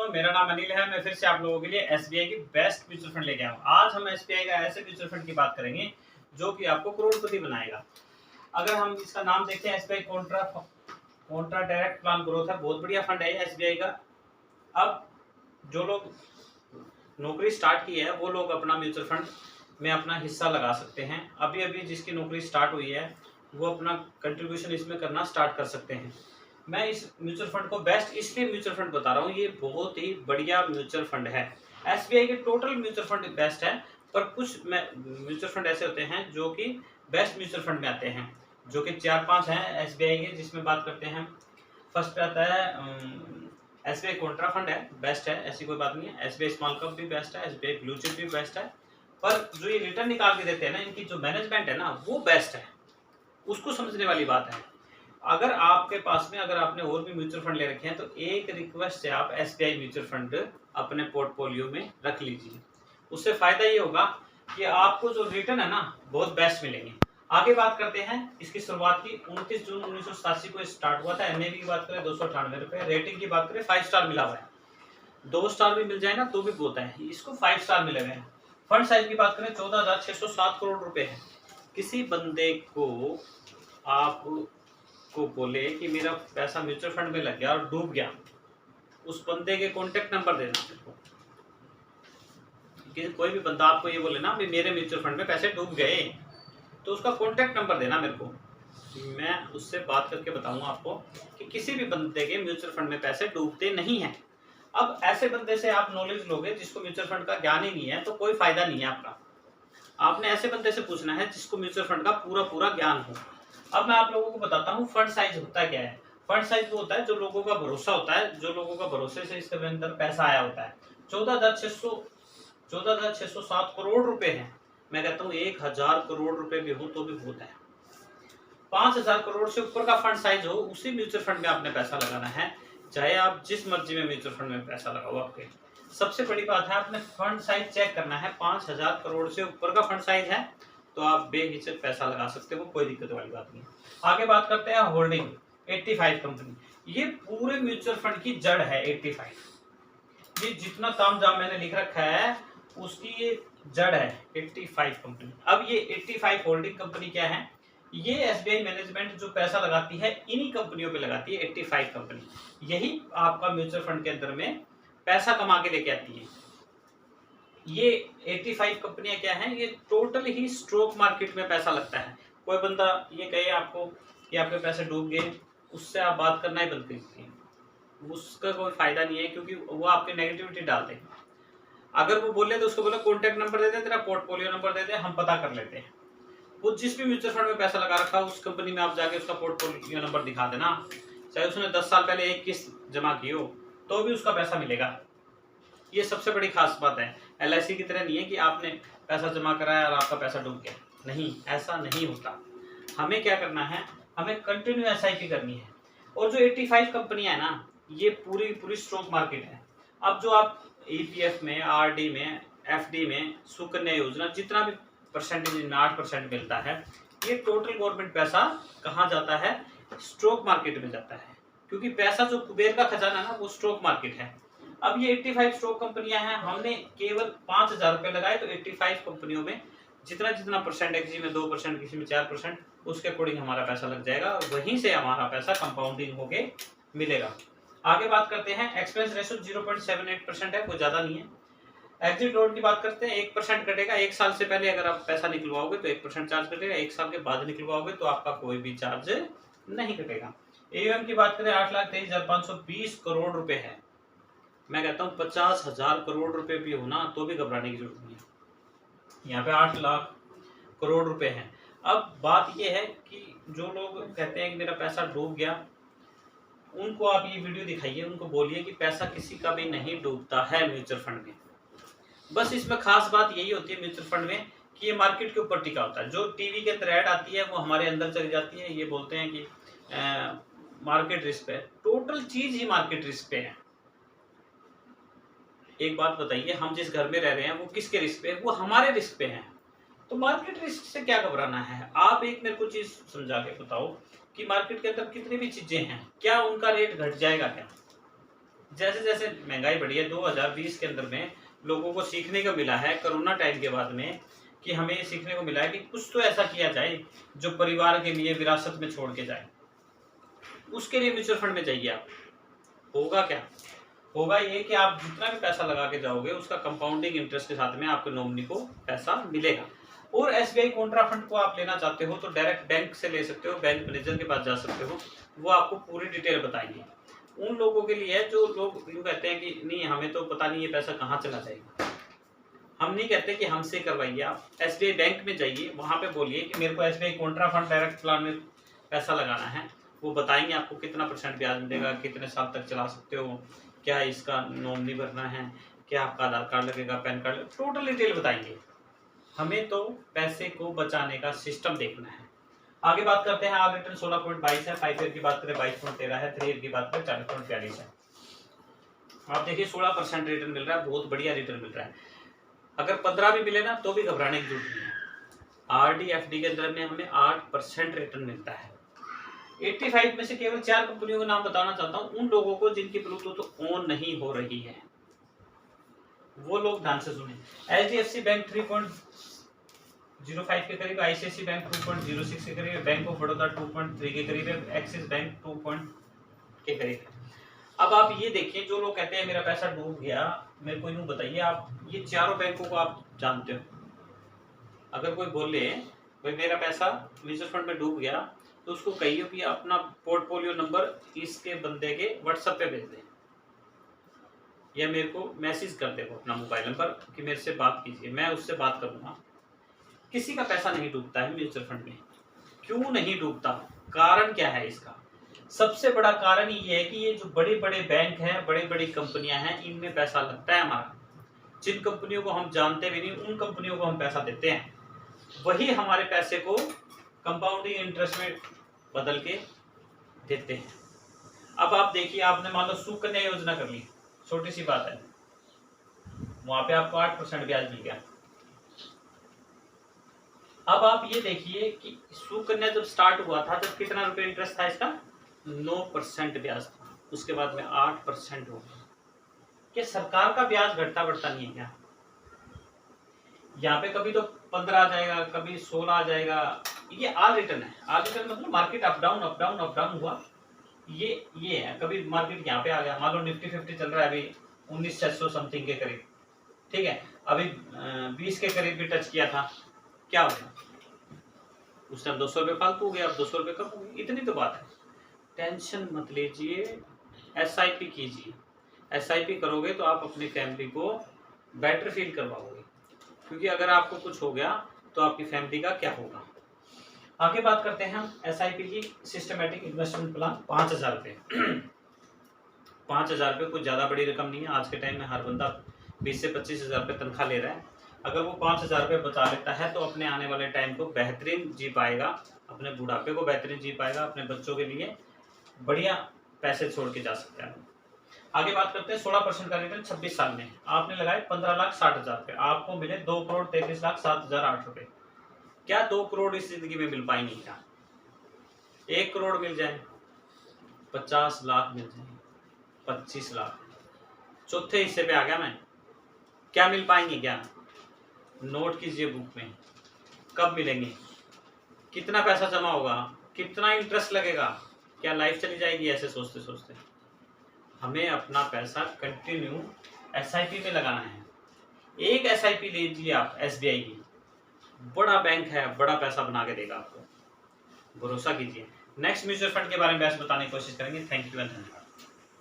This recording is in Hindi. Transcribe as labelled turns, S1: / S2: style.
S1: दोस्तों, मेरा नाम अनिल है। मैं फिर से आप लोगों के लिए एसबीआई की बेस्ट म्यूचुअल फंड लेके आया हूँ। आज हम एसबीआई का ऐसे म्यूचुअल फंड की बात करेंगे जो कि आपको करोड़पति बनाएगा। अगर हम इसका नाम देखते हैं, SBI Contra direct plan growth है। बहुत बढ़िया फंड है एसबीआई का। अब जो लोग नौकरी स्टार्ट की है वो लोग अपना म्यूचुअल फंड में अपना हिस्सा लगा सकते हैं। अभी अभी जिसकी नौकरी स्टार्ट हुई है वो अपना कंट्रीब्यूशन इसमें करना स्टार्ट कर सकते हैं। मैं इस म्यूचुअल फंड को बेस्ट इसलिए म्यूचुअल फंड बता रहा हूँ, ये बहुत ही बढ़िया म्यूचुअल फंड है। एसबीआई के टोटल म्यूचुअल फंड बेस्ट है, पर कुछ म्यूचुअल फंड ऐसे होते हैं जो कि बेस्ट म्यूचुअल फंड में आते हैं, जो कि 4-5 हैं एसबीआई के, जिसमें बात करते हैं। फर्स्ट पे आता है एसबीआई कॉन्ट्रा फंड है, बेस्ट है, ऐसी कोई बात नहीं है। एसबीआई स्मॉल कप भी बेस्ट है, एसबीआई ब्लू चिप भी बेस्ट है। पर जो ये रिटर्न निकाल के देते हैं ना, इनकी जो मैनेजमेंट है ना वो बेस्ट है, उसको समझने वाली बात है। अगर आपके पास में अगर आपने और भी म्यूचुअल फंड ले रखे हैं तो एक रिक्वेस्ट है, आप एसबीआई म्यूचुअल फंड अपने पोर्टफोलियो में रख लीजिए। उससे फायदा ये होगा कि आपको जो रिटर्न है ना बहुत बेस्ट मिलेंगे। आगे बात करते हैं। इसकी शुरुआत की 29 जून 1987 को स्टार्ट हुआ था। एनएवी की बात करें 298 रुपए, रेटिंग की बात करें 5 स्टार मिला हुआ है। 2 स्टार भी मिल जाए ना तो भी बहुत है, इसको 5 स्टार मिले हुए हैं। फंड साइज की बात करें 14,607 करोड़ रुपए है। किसी बंदे को आप को बोले कि मेरा पैसा म्यूचुअल फंड में लग गया और डूब गया, उस बंदे के कॉन्टेक्ट नंबर देना मेरे को। कि कोई भी बंदा आपको ये बोले ना मेरे म्यूचुअल फंड में पैसे डूब गए, तो उसका कॉन्टेक्ट नंबर देना मेरे को। मैं उससे बात करके बताऊंगा आपको कि किसी भी बंदे के म्यूचुअल फंड में पैसे डूबते नहीं है। अब ऐसे बंदे से आप नॉलेज लोगे जिसको म्यूचुअल फंड का ज्ञान ही नहीं है, तो कोई फायदा नहीं है आपका। आपने ऐसे बंदे से पूछना है जिसको म्यूचुअल फंड का पूरा पूरा ज्ञान हो। अब मैं आप लोगों को बताता हूँ फंड साइज होता क्या है। फंड साइज वो होता है जो लोगों का भरोसा होता है, जो लोगों का भरोसे से इसके अंदर पैसा आया होता है। 14,607 करोड़ रुपए है। मैं कहता हूँ 1,000 करोड़ रुपए भी हो तो भी बहुत है। 5,000 करोड़ से ऊपर का फंड साइज हो, उसी म्यूचुअल फंड में आपने पैसा लगाना है, चाहे आप जिस मर्जी में म्यूचुअल फंड में पैसा लगाओ। आपके सबसे बड़ी बात है, आपने फंड साइज चेक करना है। 5,000 करोड़ से ऊपर का फंड साइज है तो आप बेहिचक पैसा लगा सकते हो, कोई दिक्कत वाली बात नहीं। आगे बात करते हैं होल्डिंग 85 कंपनी। ये पूरे म्यूचुअल फंड की जड़ है 85। ये जितना तामझाम मैंने लिख रखा है उसकी ये जड़ है 85 कंपनी। अब ये 85 होल्डिंग कंपनी क्या है? ये एसबीआई मैनेजमेंट जो पैसा लगाती है इन्हीं कंपनियों पे लगाती है। 85 कंपनी यही आपका म्यूचुअल फंड के अंदर में पैसा कमा के लेके आती है। ये 85 कंपनियां क्या हैं? ये टोटल ही स्टॉक मार्केट में पैसा लगता है। कोई बंदा ये कहे आपको कि आपके पैसे डूब गए, उससे आप बात करना ही बंद कीजिए, उसका कोई फायदा नहीं है, क्योंकि वो आपके नेगेटिविटी डालते हैं। अगर वो बोले तो उसको बोले कॉन्टेक्ट नंबर दे दे, तेरा पोर्टफोलियो नंबर दे दे, हम पता कर लेते हैं। वो जिस भी म्यूचुअल फंड में पैसा लगा रखा है उस कंपनी में आप जाके उसका पोर्टफोलियो नंबर दिखा देना, चाहे उसने 10 साल पहले एक किस्त जमा की हो तो भी उसका पैसा मिलेगा। ये सबसे बड़ी खास बात है। एलआईसी की तरह नहीं है कि आपने पैसा जमा कराया और आपका पैसा डूब गया, नहीं, ऐसा नहीं होता। हमें क्या करना है, हमें कंटिन्यू एसआईपी करनी है। और जो 85 कंपनियां है ना, ये पूरी पूरी स्टॉक मार्केट है। अब जो आप ईपीएफ में, आरडी में, एफडी में, सुकन्या योजना, जितना भी परसेंटेज 8% मिलता है, ये टोटल गवर्नमेंट पैसा कहाँ जाता है? स्टॉक मार्केट में जाता है। क्योंकि पैसा जो कुबेर का खजाना है ना वो स्टॉक मार्केट है। अब ये 85 स्टॉक कंपनियां हैं, हमने केवल 5,000 रुपए लगाए तो 85 कंपनियों में जितना जितना परसेंट, किसी में 2%, किसी में 4%, उसके अकॉर्डिंग हमारा पैसा लग जाएगा और वहीं से हमारा पैसा कंपाउंडिंग होके मिलेगा। आगे बात करते हैं। एक्सपेंस रेशो 0.78% है, कोई ज्यादा नहीं है। एग्जिट लोन की बात करते हैं, 1% कटेगा। 1 साल से पहले अगर आप पैसा निकलवाओगे तो 1% चार्ज कटेगा, 1 साल के बाद निकलवाओगे तो आपका कोई भी चार्ज नहीं कटेगा। एयूएम की बात करें 8,23,520 करोड़ रुपए है। मैं कहता हूँ 50,000 करोड़ रुपए भी हो ना तो भी घबराने की जरूरत नहीं है। यहाँ पे 8 लाख करोड़ रुपए हैं। अब बात यह है कि जो लोग कहते हैं कि मेरा पैसा डूब गया, उनको आप ये वीडियो दिखाइए, उनको बोलिए कि पैसा किसी का भी नहीं डूबता है म्यूचुअल फंड में। बस इसमें खास बात यही होती है म्यूचुअल फंड में कि ये मार्केट के ऊपर टिका होता है। जो टीवी के अंदर ऐड आती है वो हमारे अंदर चली जाती है। ये बोलते हैं कि मार्केट रिस्क पे, टोटल चीज ही मार्केट रिस्क पे है। एक बात बताइए, हम जिस घर में रह रहे हैं वो किसके रिस्क पे है? वो हमारे रिस्क पे है। तो मार्केट रिस्क से क्या घबराना है? आप एक मेरे को चीज समझा के बताओ कि मार्केट के अंदर कितनी भी चीजें हैं, क्या उनका रेट घट जाएगा क्या? जैसे जैसे महंगाई बढ़ी है 2020 के अंदर में लोगों को सीखने को मिला है कोरोना टाइम के बाद में कि हमें ये सीखने को मिला है कि कुछ तो ऐसा किया जाए जो परिवार के लिए विरासत में छोड़ के जाए। उसके लिए म्यूचुअल फंड में जाइए आप। होगा क्या? होगा ये कि आप जितना भी पैसा लगा के जाओगे उसका कंपाउंडिंग इंटरेस्ट के साथ में आपके नॉमिनी को पैसा मिलेगा। और एसबीआई कॉन्ट्रा फंड को आप लेना चाहते हो तो डायरेक्ट बैंक से ले सकते हो, बैंक मैनेजर के पास जा सकते हो, वो आपको पूरी डिटेल बताएंगे। उन लोगों के लिए है जो लोग यूँ कहते हैं कि नहीं हमें तो पता नहीं ये पैसा कहाँ चला जाएगा। हम नहीं कहते कि हमसे करवाइए, आप एसबीआई बैंक में जाइए, वहाँ पे बोलिए कि मेरे को SBI Contra fund direct plan में पैसा लगाना है। वो बताएंगे आपको कितना % ब्याज मिलेगा, कितने साल तक चला सकते हो, क्या इसका नॉमिनी भरना है, क्या आपका आधार कार्ड लगेगा, पैन कार्ड, टोटल डिटेल बताएंगे। हमें तो पैसे को बचाने का सिस्टम देखना है। आगे बात करते हैं। आर रिटर्न 16.22 है, 5 ईयर की बात करें 22.13 है, 3 ईयर की बात करें 40.42 है। आप देखिए 16% रिटर्न मिल रहा है, बहुत बढ़िया रिटर्न मिल रहा है। अगर 15 भी मिले ना तो भी घबराने की जरूरत नहीं है। आरडी एफडी के अंदर में हमें 8% रिटर्न मिलता है। 85 में से केवल 4 कंपनियों का नाम बताना चाहता हूँ, उन लोगों को जिनकी ब्लूटूथ ऑन नहीं हो रही है, वो लोग ध्यान से सुने। एचडीएफसी बैंक 3.05 के करीब, आईसीआईसी बैंक 2.06 के करीब, बैंक ऑफ बड़ौदा 2.3 के करीब है, एक्सिस बैंक 2 के करीब है। अब आप ये देखिए, जो लोग कहते हैं मेरा पैसा डूब गया, मेरे को यूँ बताइए, आप ये चारों बैंकों को आप जानते हो? अगर कोई बोले भाई मेरा पैसा म्यूचुअल फंड में डूब गया, तो उसको कहिए कि अपना पोर्टफोलियो नंबर इसके बंदे के व्हाट्सएप पे भेज दें, या मेरे को मैसेज कर दे अपना मोबाइल नंबर कि मेरे से बात कीजिए, मैं उससे बात करूँगा। किसी का पैसा नहीं डूबता है म्यूचुअल फंड में। क्यों नहीं डूबता? कारण क्या है इसका? सबसे बड़ा कारण ये है कि ये जो बड़े बड़े बैंक हैं, बड़ी बड़ी कंपनियां हैं, इनमें पैसा लगता है हमारा। जिन कंपनियों को हम जानते भी नहीं, उन कंपनियों को हम पैसा देते हैं, वही हमारे पैसे को कंपाउंडिंग इंटरेस्ट में बदल के देते हैं। अब आप देखिए, आपने मान लो सुकन्या योजना कर ली, छोटी सी बात है, वहां पे आपको 8% ब्याज मिल गया। अब आप ये देखिए कि सुकन्या जब स्टार्ट हुआ था तब कितना रुपए इंटरेस्ट था इसका? 9% ब्याज था, उसके बाद में 8% हो गया। क्या सरकार का ब्याज घटता बढ़ता नहीं है क्या? यहाँ पे कभी तो 15 आ जाएगा, कभी 16 आ जाएगा। ये आर रिटर्न है। आर रिटर्न मतलब market up down up down up down हुआ, ये है। कभी मार्केट यहाँ पे आ गया, मान लो निफ्टी 50 चल रहा है अभी 19,600 समथिंग के करीब, ठीक है, अभी 20 के करीब भी टच किया था, क्या हो गया? उस टाइम 200 रुपये फालतू हो गया, अब 200 रुपये कम हो गए, इतनी तो बात है। टेंशन मत लीजिए, एसआईपी कीजिए। एसआईपी करोगे तो आप अपनी फैमिली को बेटर फील करवाओगे, क्योंकि अगर आपको कुछ हो गया तो आपकी फैमिली का क्या होगा। आगे बात करते हैं हम एसआईपी की। सिस्टमेटिक इन्वेस्टमेंट प्लान 5,000 रुपये। 5,000 रुपये कुछ ज़्यादा बड़ी रकम नहीं है। आज के टाइम में हर बंदा 20 से 25,000 रुपये तनख्वाह ले रहा है। अगर वो 5,000 रुपये बचा लेता है तो अपने आने वाले टाइम को बेहतरीन जी पाएगा, अपने बुढ़ापे को बेहतरीन जी पाएगा, अपने बच्चों के लिए बढ़िया पैसे छोड़ के जा सकता है। आगे बात करते हैं 16% का रिटर्न 26 साल में। आपने लगाए 15,60,000 रुपये, आपको मिले 2,33,07,008 रुपये। क्या 2 करोड़ इस जिंदगी में मिल पाएंगे? क्या 1 करोड़ मिल जाए, 50 लाख मिल जाए, 25 लाख, चौथे हिस्से पे आ गया मैं। क्या मिल पाएंगे? क्या नोट कीजिए बुक में, कब मिलेंगे, कितना पैसा जमा होगा, कितना इंटरेस्ट लगेगा, क्या लाइफ चली जाएगी ऐसे सोचते सोचते? हमें अपना पैसा कंटिन्यू एसआईपी में लगाना है। एक एसआईपी लीजिए आप एसबीआई की, बड़ा बैंक है, बड़ा पैसा बना के देगा आपको, भरोसा कीजिए। नेक्स्ट म्यूचुअल फंड के बारे में बताने की कोशिश करेंगे। थैंक यू एंड धन्यवाद।